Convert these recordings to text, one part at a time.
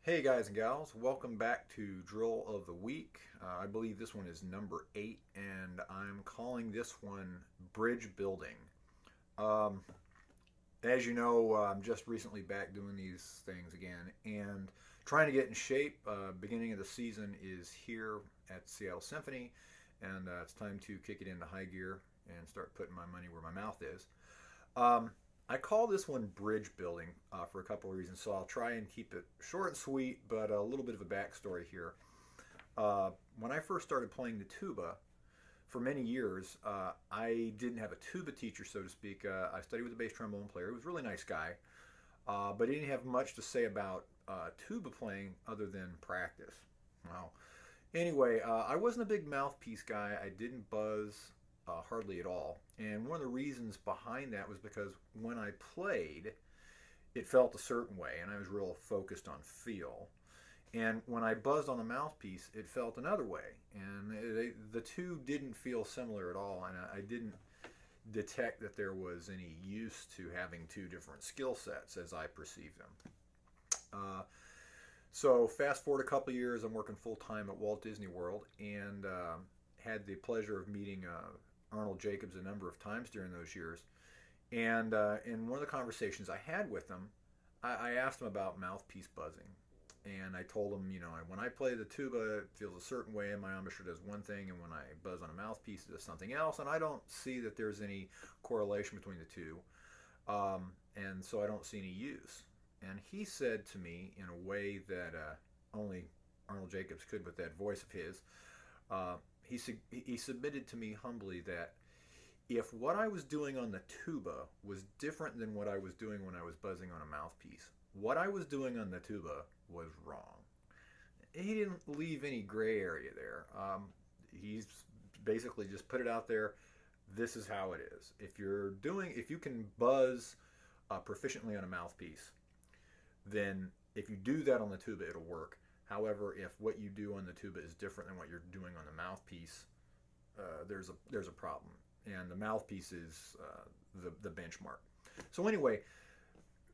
Hey guys and gals, welcome back to Drill of the Week. I believe this one is number 8, and I'm calling this one Bridge Building. Um, as you know, I'm just recently back doing these things again and trying to get in shape. Beginning of the season is here at Seattle Symphony, and it's time to kick it into high gear and start putting my money where my mouth is. Um, I call this one bridge building for a couple of reasons, so I'll try and keep it short and sweet, but a little bit of a backstory here. When I first started playing the tuba, for many years, I didn't have a tuba teacher, so to speak. I studied with a bass trombone player. He was a really nice guy, but he didn't have much to say about tuba playing other than practice. Wow. Anyway, I wasn't a big mouthpiece guy. I didn't buzz hardly at all. And one of the reasons behind that was because when I played, it felt a certain way, and I was real focused on feel. And when I buzzed on the mouthpiece, it felt another way. And the two didn't feel similar at all, and I didn't detect that there was any use to having two different skill sets as I perceived them. So fast forward a couple of years, I'm working full time at Walt Disney World, and had the pleasure of meeting Arnold Jacobs a number of times during those years. And in one of the conversations I had with him, I asked him about mouthpiece buzzing. And I told him, when I play the tuba, it feels a certain way, and my embouchure does one thing, and when I buzz on a mouthpiece, it does something else. And I don't see that there's any correlation between the two. And so I don't see any use. And he said to me in a way that only Arnold Jacobs could with that voice of his, uh, he submitted to me humbly that if what I was doing on the tuba was different than what I was doing when I was buzzing on a mouthpiece, what I was doing on the tuba was wrong. He didn't leave any gray area there. He's basically just put it out there. This is how it is. If you can buzz proficiently on a mouthpiece, then if you do that on the tuba, it'll work. However, if what you do on the tuba is different than what you're doing on the mouthpiece, there's a problem, and the mouthpiece is the benchmark. So anyway,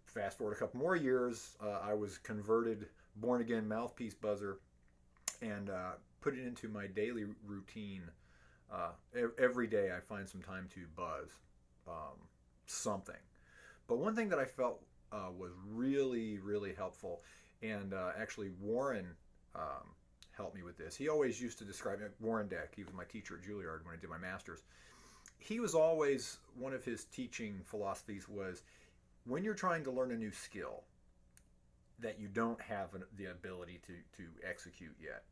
fast forward a couple more years, I was converted, born again mouthpiece buzzer, and put it into my daily routine. Every day, I find some time to buzz something. But one thing that I felt was really, really helpful, and actually Warren helped me with this. He always used to describe it. Warren Deck, he was my teacher at Juilliard when I did my master's. He was always, one of his teaching philosophies was, when you're trying to learn a new skill that you don't have the ability to execute yet,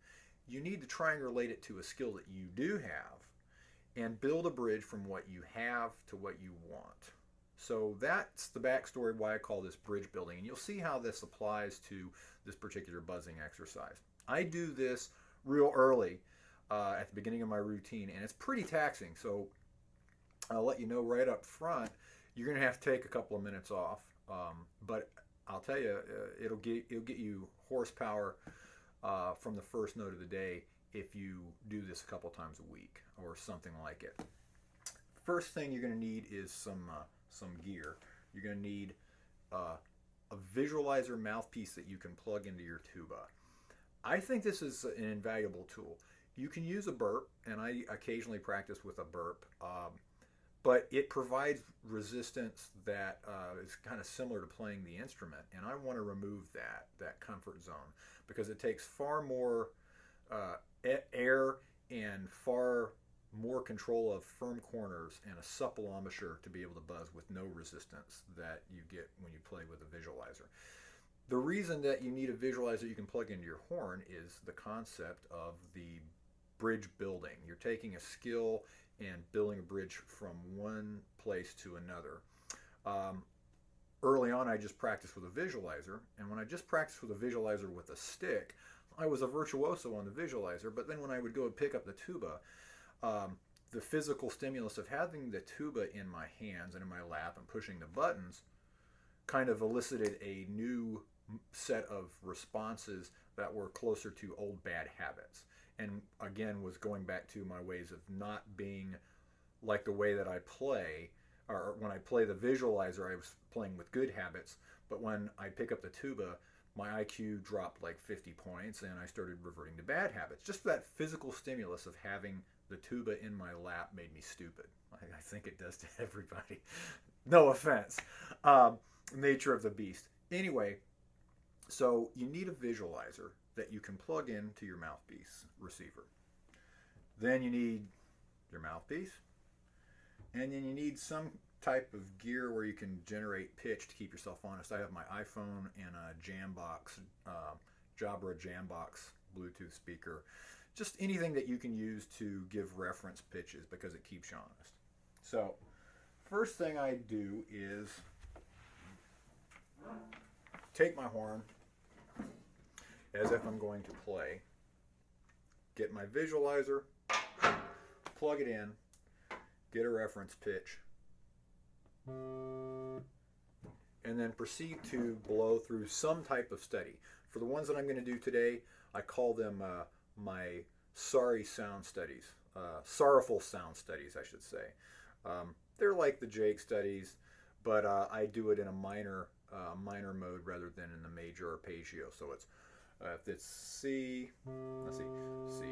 you need to try and relate it to a skill that you do have and build a bridge from what you have to what you want. So that's the backstory why I call this bridge building. And you'll see how this applies to this particular buzzing exercise. I do this real early at the beginning of my routine, and it's pretty taxing. So I'll let you know right up front, you're going to have to take a couple of minutes off. But I'll tell you, it'll get you horsepower from the first note of the day if you do this a couple times a week or something like it. First thing you're going to need is some gear. You're going to need a visualizer mouthpiece that you can plug into your tuba. I think this is an invaluable tool. You can use a burp, and I occasionally practice with a burp, but it provides resistance that is kind of similar to playing the instrument, and I want to remove that comfort zone because it takes far more air and far more control of firm corners and a supple embouchure to be able to buzz with no resistance that you get when you play with a visualizer. The reason that you need a visualizer you can plug into your horn is the concept of the bridge building. You're taking a skill and building a bridge from one place to another. Early on, I just practiced with a visualizer, and when I just practiced with a visualizer with a stick, I was a virtuoso on the visualizer, but then when I would go and pick up the tuba, the physical stimulus of having the tuba in my hands and in my lap and pushing the buttons kind of elicited a new set of responses that were closer to old bad habits. And again, was going back to my ways of not being like the way that I play, or when I play the visualizer, I was playing with good habits. But when I pick up the tuba, my IQ dropped like 50 points, and I started reverting to bad habits. Just that physical stimulus of having the tuba in my lap made me stupid. I think it does to everybody. No offense. Nature of the beast. Anyway, so you need a visualizer that you can plug into your mouthpiece receiver. Then you need your mouthpiece, and then you need some type of gear where you can generate pitch to keep yourself honest. I have my iPhone and a Jambox, Jabra Jambox Bluetooth speaker. Just anything that you can use to give reference pitches because it keeps you honest. So, first thing I do is take my horn as if I'm going to play, get my visualizer, plug it in, get a reference pitch, and then proceed to blow through some type of steady. For the ones that I'm going to do today, I call them my sorry sound studies, sorrowful sound studies, I should say. They're like the Jake studies, but I do it in a minor mode rather than in the major arpeggio. So it's if it's C, let's see, C,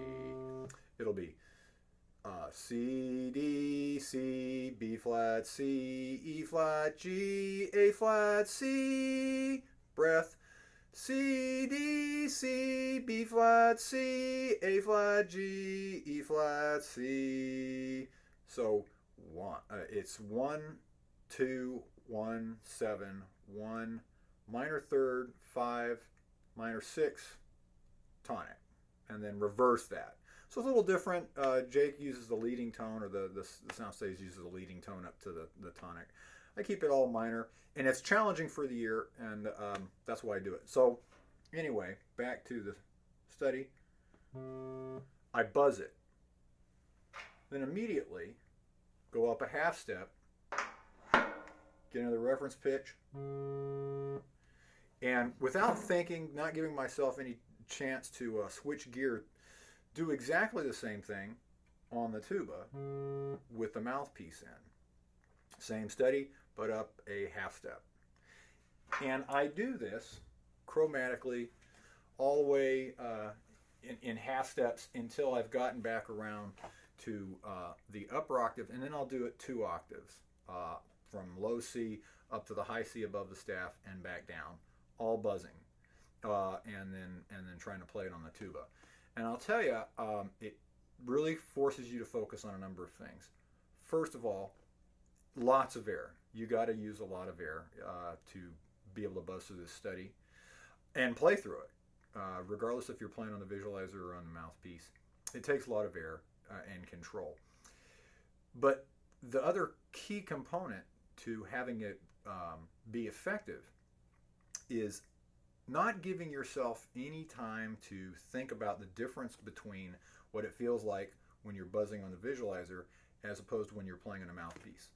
it'll be C, D, C, B flat, C, E flat, G, A flat, C, breath, C, D, C, B flat, C, A flat, G, E flat, C. So it's 1, 2, 1, 7, 1, minor third, 5, minor 6, tonic, and then reverse that. So it's a little different. Jake uses the leading tone, or the sound studies uses the leading tone up to the tonic. I keep it all minor, and it's challenging for the ear, and that's why I do it. So anyway, back to the study. I buzz it. Then immediately go up a half step, get another reference pitch, and without thinking, not giving myself any chance to switch gear, do exactly the same thing on the tuba with the mouthpiece in. Same steady, but up a half step. And I do this chromatically all the way in half steps until I've gotten back around to the upper octave, and then I'll do it 2 octaves from low C up to the high C above the staff and back down, all buzzing, and then trying to play it on the tuba. And I'll tell you, it really forces you to focus on a number of things. First of all, lots of air. You got to use a lot of air to be able to buzz through this study and play through it, regardless if you're playing on the visualizer or on the mouthpiece. It takes a lot of air and control. But the other key component to having it be effective is not giving yourself any time to think about the difference between what it feels like when you're buzzing on the visualizer as opposed to when you're playing on a mouthpiece.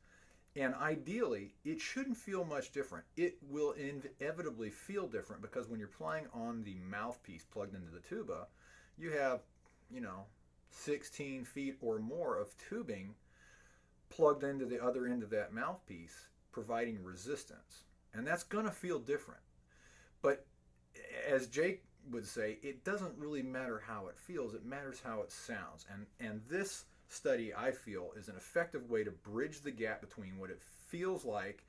And ideally, it shouldn't feel much different. It will inevitably feel different because when you're playing on the mouthpiece plugged into the tuba, you have, 16 feet or more of tubing plugged into the other end of that mouthpiece, providing resistance. And that's going to feel different. But as Jake would say, it doesn't really matter how it feels, it matters how it sounds. And this study, I feel, is an effective way to bridge the gap between what it feels like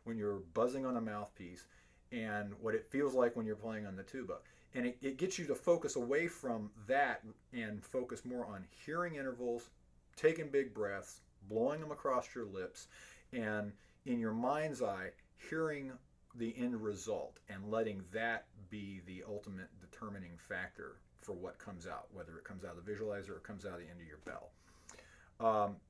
when you're buzzing on a mouthpiece and what it feels like when you're playing on the tuba. And it gets you to focus away from that and focus more on hearing intervals, taking big breaths, blowing them across your lips, and in your mind's eye, hearing the end result and letting that be the ultimate determining factor for what comes out, whether it comes out of the visualizer or comes out of the end of your bell.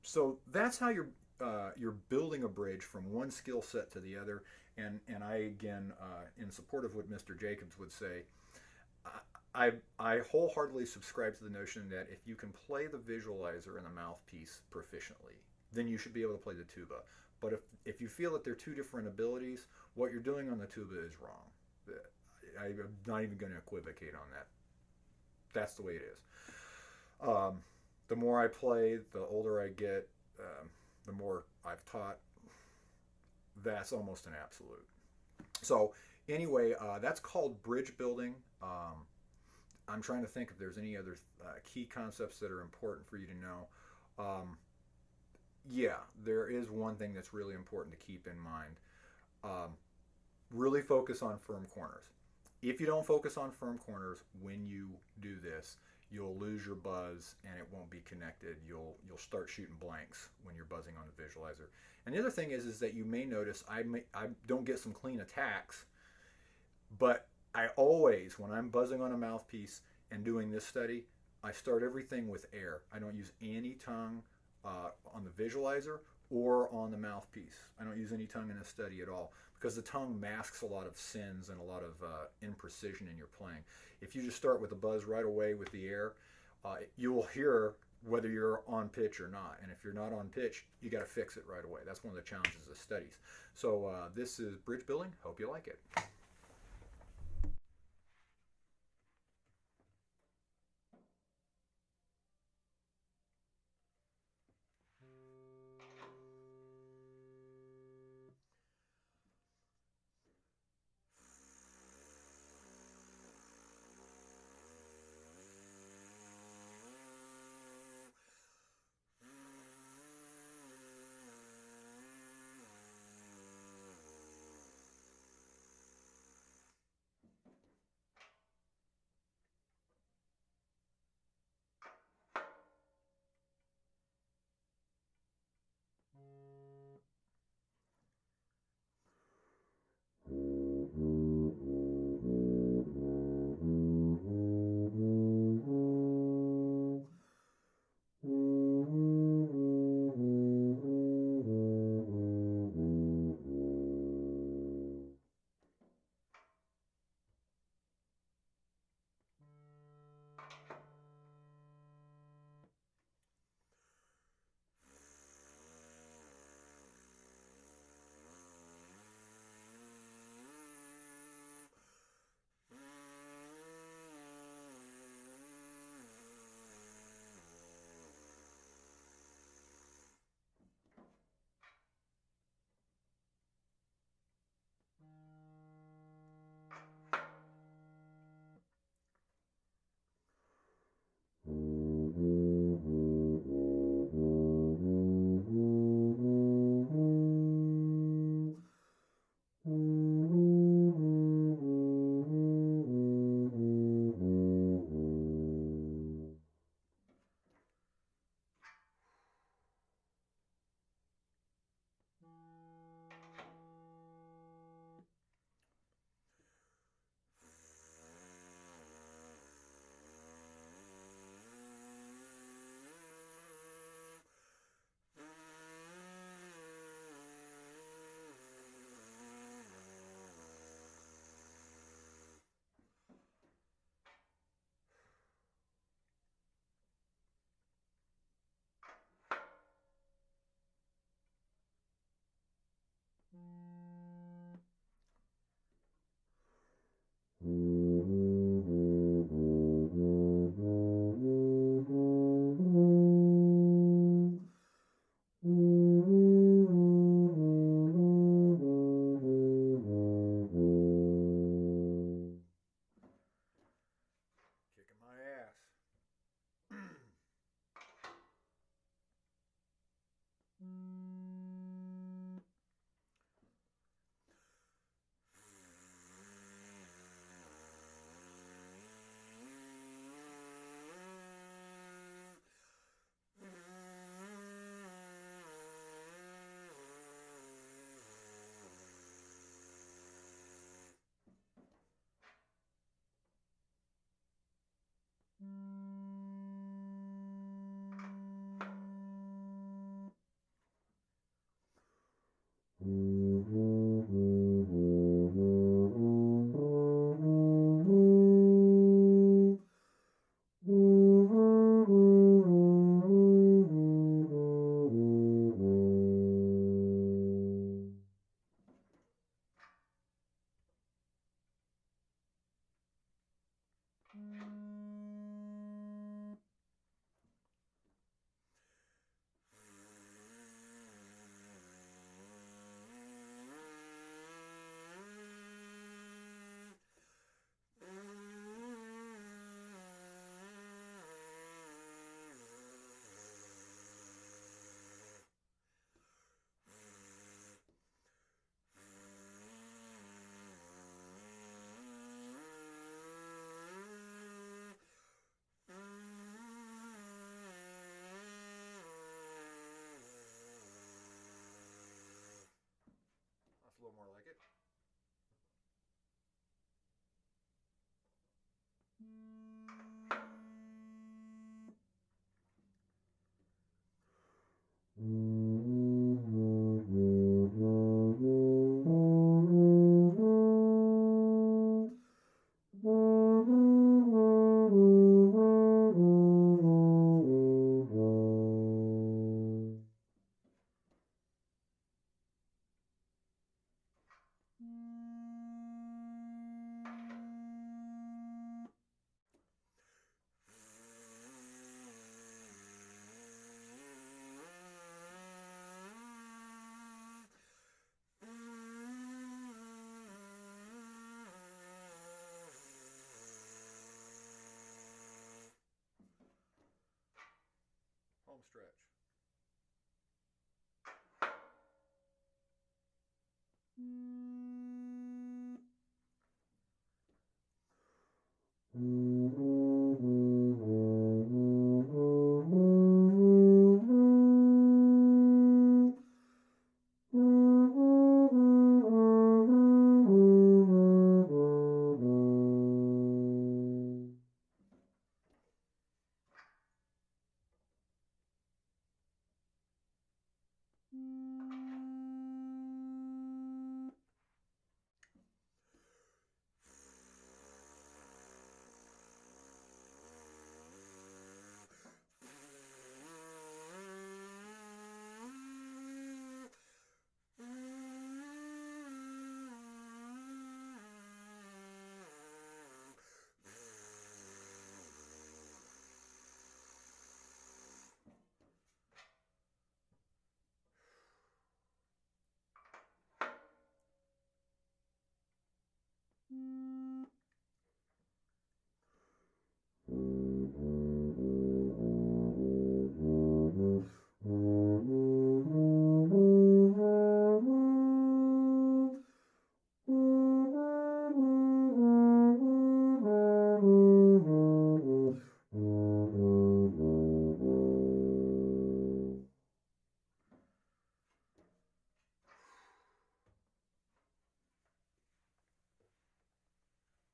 So that's how you're building a bridge from one skill set to the other. And I, again, in support of what Mr. Jacobs would say, I wholeheartedly subscribe to the notion that if you can play the visualizer and the mouthpiece proficiently, then you should be able to play the tuba. But if you feel that they're two different abilities, what you're doing on the tuba is wrong. I'm not even going to equivocate on that. That's the way it is. The more I play, the older I get, the more I've taught. That's almost an absolute. So Anyway, that's called bridge building. I'm trying to think if there's any other key concepts that are important for you to know. Um, yeah, there is one thing that's really important to keep in mind. Um, really focus on firm corners. If you don't focus on firm corners when you do this, you'll lose your buzz and it won't be connected. You'll start shooting blanks when you're buzzing on the visualizer. And the other thing is that you may notice I don't get some clean attacks, but I always, when I'm buzzing on a mouthpiece and doing this study, I start everything with air. I don't use any tongue on the visualizer or on the mouthpiece. I don't use any tongue in a study at all because the tongue masks a lot of sins and a lot of imprecision in your playing. If you just start with a buzz right away with the air, you will hear whether you're on pitch or not. And if you're not on pitch, you got to fix it right away. That's one of the challenges of studies. So this is bridge building. Hope you like it. Kicking my ass. home stretch.